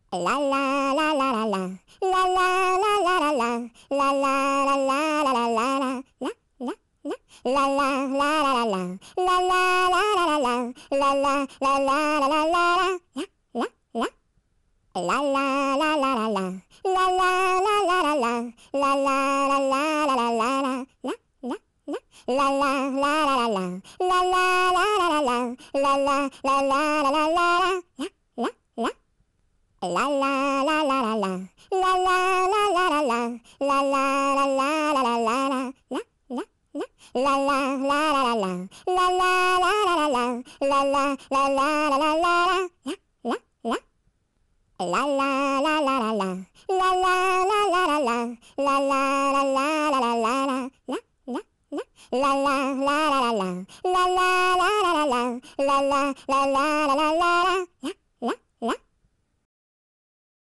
La la la la la la. La la la la la la. La la la la la la la la. La la la la la la. La la la la la la. La la la la la la la. La la la la la la. La la la la la la. La la la la la la la. La la la la la la. La la la la la la. La la la la la la la. La la la la la la. La la la la la la. La la la la la la la. La la la la la la. La la la la la la. La la la la la la la. La la la la la la. La la la la la la. La la la la la la la. La la la la la la. La la la la la la. La la la la la la.